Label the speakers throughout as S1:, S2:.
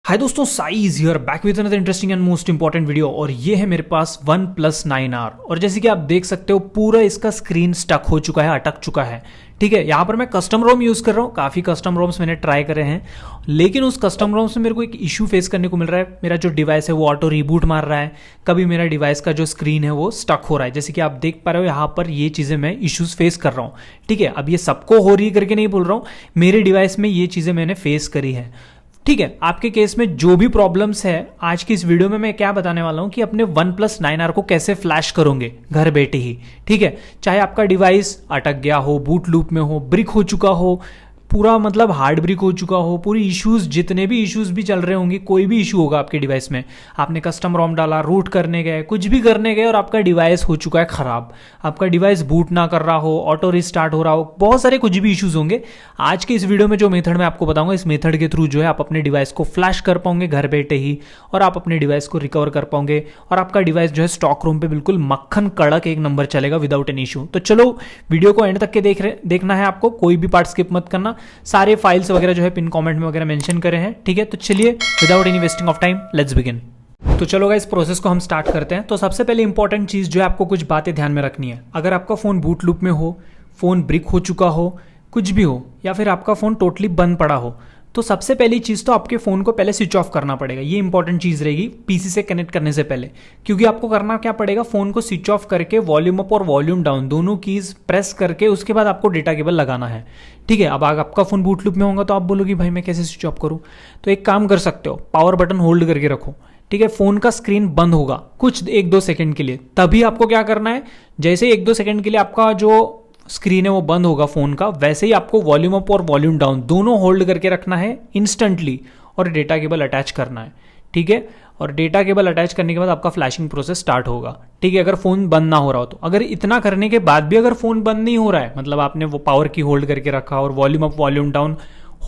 S1: हाय दोस्तों, Sai is hear back with another interesting and most important video. और ये है मेरे पास OnePlus 9R। और जैसे कि आप देख सकते हो पूरा इसका स्क्रीन स्टक हो चुका है, अटक चुका है। ठीक है, यहाँ पर मैं कस्टम रोम यूज़ कर रहा हूँ। काफ़ी कस्टम रोम्स मैंने ट्राई करे हैं, लेकिन उस कस्टम रोम्स में मेरे को एक इशू फेस करने को मिल रहा है। मेरा जो डिवाइस है वो ऑटो रीबूट मार रहा है, कभी मेरा डिवाइस का जो स्क्रीन है वो स्टक हो रहा है। जैसे कि आप देख पा रहे हो यहाँ पर ये चीज़ें मैं इश्यूज़ फेस कर रहा हूँ। ठीक है, अब ये सबको हो रही करके नहीं बोल रहा हूँ, मेरे डिवाइस में ये चीज़ें मैंने फेस करी है। ठीक है, आपके केस में जो भी प्रॉब्लम्स है, आज की इस वीडियो में मैं क्या बताने वाला हूं कि अपने OnePlus 9R को कैसे फ्लैश करोगे घर बैठे ही। ठीक है, चाहे आपका डिवाइस अटक गया हो, बूट लूप में हो, ब्रिक हो चुका हो, पूरा मतलब हार्ड ब्रिक हो चुका हो, पूरी इश्यूज जितने भी इश्यूज भी चल रहे होंगे, कोई भी इशू होगा आपके डिवाइस में, आपने कस्टम रोम डाला, रूट करने गए, कुछ भी करने गए और आपका डिवाइस हो चुका है खराब, आपका डिवाइस बूट ना कर रहा हो, ऑटो रिस्टार्ट हो रहा हो, बहुत सारे कुछ भी इश्यूज होंगे। आज के इस वीडियो में जो मेथड मैं आपको बताऊंगा, इस मेथड के थ्रू जो है आप अपने डिवाइस को फ्लैश कर पाओगे घर बैठे ही, और आप अपने डिवाइस को रिकवर कर पाओगे, और आपका डिवाइस जो है स्टॉक रूम पे बिल्कुल मक्खन कड़क एक नंबर चलेगा विदाउट एनी इशू। तो चलो वीडियो को एंड तक के देखना है आपको, कोई भी पार्ट स्किप मत करना। सारे फाइल्स वगैरह जो है पिन कमेंट में वगैरह मेंशन करे हैं। ठीक है, तो चलिए without any wasting of time let's begin. तो चलो गाइस, प्रोसेस को हम स्टार्ट करते हैं। तो सबसे पहले इंपॉर्टेंट चीज जो है आपको कुछ बातें ध्यान में रखनी है। अगर आपका फोन बूट लूप में हो, फोन ब्रिक हो चुका हो, कुछ भी हो, या फिर आपका फोन टोटली बंद पड़ा हो, तो सबसे पहली चीज़ तो आपके फ़ोन को पहले स्विच ऑफ करना पड़ेगा। ये इंपॉर्टेंट चीज़ रहेगी पीसी से कनेक्ट करने से पहले, क्योंकि आपको करना क्या पड़ेगा, फ़ोन को स्विच ऑफ करके वॉल्यूम अप और वॉल्यूम डाउन दोनों कीज़ प्रेस करके उसके बाद आपको डेटा केबल लगाना है। ठीक है, अब आपका फ़ोन बूट लूप में होगा तो आप बोलोगे भाई मैं कैसे स्विच ऑफ करूँ। तो एक काम कर सकते हो, पावर बटन होल्ड करके रखो। ठीक है, फोन का स्क्रीन बंद होगा कुछ 1-2 सेकंड के लिए, तभी आपको क्या करना है, जैसे 1-2 सेकंड के लिए आपका जो स्क्रीन है वो बंद होगा फोन का, वैसे ही आपको वॉल्यूम अप और वॉल्यूम डाउन दोनों होल्ड करके रखना है इंस्टेंटली, और डेटा केबल अटैच करना है। ठीक है, और डेटा केबल अटैच करने के बाद आपका फ्लैशिंग प्रोसेस स्टार्ट होगा। ठीक है, अगर फोन बंद ना हो रहा हो तो। अगर इतना करने के बाद भी अगर फोन बंद नहीं हो रहा है, मतलब आपने वो पावर की होल्ड करके रखा और volume up volume down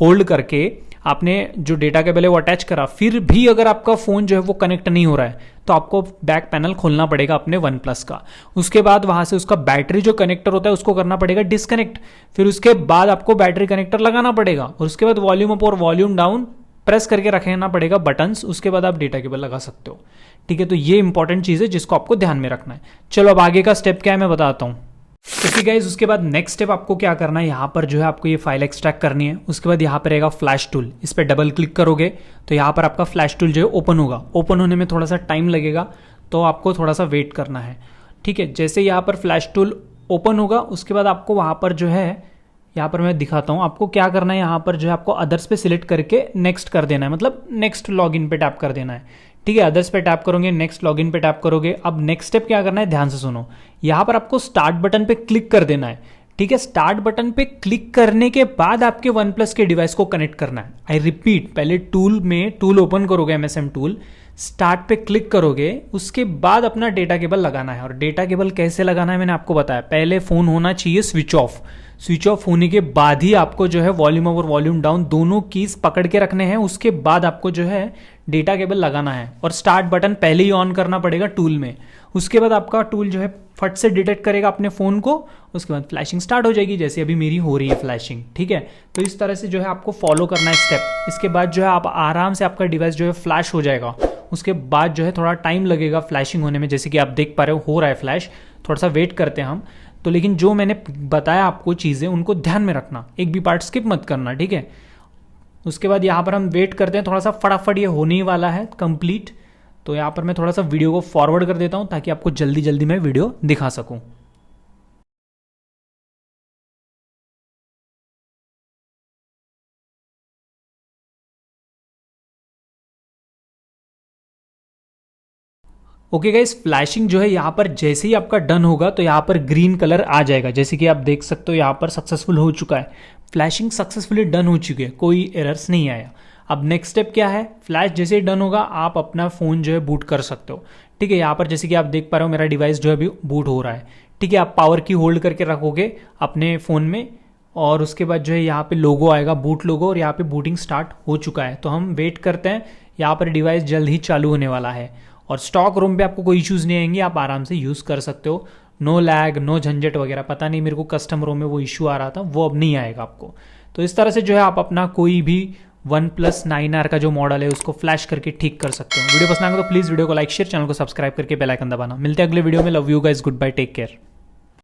S1: hold करके आपने जो डेटा केबल है वो अटैच करा, फिर भी अगर आपका फ़ोन जो है वो कनेक्ट नहीं हो रहा है, तो आपको बैक पैनल खोलना पड़ेगा अपने OnePlus का। उसके बाद वहाँ से उसका बैटरी जो कनेक्टर होता है उसको करना पड़ेगा डिस्कनेक्ट। फिर उसके बाद आपको बैटरी कनेक्टर लगाना पड़ेगा, और उसके बाद वॉल्यूम अप और वॉल्यूम डाउन प्रेस करके रखना पड़ेगा बटन्स। उसके बाद आप डेटा केबल लगा सकते हो। ठीक है, तो ये इंपॉर्टेंट चीज़ है जिसको आपको ध्यान में रखना है। चलो अब आगे का स्टेप क्या है मैं बताता हूँ। ओके गाइस, उसके बाद नेक्स्ट स्टेप आपको क्या करना है, यहाँ पर जो है आपको ये फाइल एक्सट्रैक्ट करनी है। उसके बाद यहाँ पर रहेगा फ्लैश टूल, इस पर डबल क्लिक करोगे तो यहाँ पर आपका फ्लैश टूल जो है ओपन होगा। ओपन होने में थोड़ा सा टाइम लगेगा, तो आपको थोड़ा सा वेट करना है। ठीक है, जैसे यहाँ पर फ्लैश टूल ओपन होगा उसके बाद आपको वहाँ पर जो है, यहाँ पर मैं दिखाता हूँ आपको क्या करना है। यहाँ पर जो है आपको अदर्स पे सिलेक्ट करके नेक्स्ट कर देना है, मतलब नेक्स्ट लॉगिन पे टैप कर देना है। ठीक है, अदर्स पे टैप करोगे, नेक्स्ट लॉगिन पे टैप करोगे। अब नेक्स्ट स्टेप क्या करना है, ध्यान से सुनो। यहाँ पर आपको स्टार्ट बटन पे क्लिक कर देना है। ठीक है, स्टार्ट बटन पे क्लिक करने के बाद आपके OnePlus के डिवाइस को कनेक्ट करना है। आई रिपीट, पहले टूल में टूल ओपन करोगे, MSM टूल, स्टार्ट पे क्लिक करोगे, उसके बाद अपना डेटा केबल लगाना है। और डेटा केबल कैसे लगाना है मैंने आपको बताया, पहले फ़ोन होना चाहिए स्विच ऑफ। स्विच ऑफ होने के बाद ही आपको जो है वॉल्यूम अप और वॉल्यूम डाउन दोनों कीज पकड़ के रखने हैं। उसके बाद आपको जो है डेटा केबल लगाना है, और स्टार्ट बटन पहले ही ऑन करना पड़ेगा टूल में। उसके बाद आपका टूल जो है फट से डिटेक्ट करेगा अपने फ़ोन को, उसके बाद फ्लैशिंग स्टार्ट हो जाएगी, जैसे अभी मेरी हो रही है फ्लैशिंग। ठीक है, तो इस तरह से जो है आपको फॉलो करना है स्टेप। इसके बाद जो है आप आराम से आपका डिवाइस जो है फ्लैश हो जाएगा। उसके बाद जो है थोड़ा टाइम लगेगा फ्लैशिंग होने में, जैसे कि आप देख पा रहे हो रहा है फ्लैश, थोड़ा सा वेट करते हैं हम तो। लेकिन जो मैंने बताया आपको चीज़ें, उनको ध्यान में रखना, एक भी पार्ट स्किप मत करना। ठीक है, उसके बाद यहाँ पर हम वेट करते हैं, थोड़ा सा फटाफट ये होने ही वाला है कंप्लीट। तो यहाँ पर मैं थोड़ा सा वीडियो को फॉरवर्ड कर देता हूँ ताकि आपको जल्दी जल्दी मैं वीडियो दिखा सकूँ। ओके गाइस, फ्लैशिंग जो है यहाँ पर जैसे ही आपका डन होगा तो यहाँ पर ग्रीन कलर आ जाएगा, जैसे कि आप देख सकते हो यहाँ पर सक्सेसफुल हो चुका है। फ्लैशिंग सक्सेसफुली डन हो चुकी है, कोई एरर्स नहीं आया। अब नेक्स्ट स्टेप क्या है, फ्लैश जैसे ही डन होगा आप अपना फ़ोन जो है बूट कर सकते हो। ठीक है, यहाँ पर जैसे कि आप देख पा रहे हो मेरा डिवाइस जो है अभी बूट हो रहा है। ठीक है, आप पावर की होल्ड करके रखोगे अपने फ़ोन में, और उसके बाद जो है यहाँ पे लोगो आएगा, बूट लोगो, और यहाँ पे बूटिंग स्टार्ट हो चुका है। तो हम वेट करते हैं, यहाँ पर डिवाइस जल्द ही चालू होने वाला है। और स्टॉक रूम पे आपको कोई इश्यूज़ नहीं आएंगे, आप आराम से यूज़ कर सकते हो। नो लैग, नो झंझट वगैरह। पता नहीं मेरे को कस्टम रोम में वो इशू आ रहा था, वो अब नहीं आएगा आपको। तो इस तरह से जो है आप अपना कोई भी OnePlus 9R का जो मॉडल है उसको फ्लैश करके ठीक कर सकते हो। वीडियो पसंद आएगा तो प्लीज़ वीडियो को लाइक शेयर, चैनल को सब्सक्राइब करके बेल आइकन दबाना। मिलते हैं अगले वीडियो में। Love you guys, good bye, take care.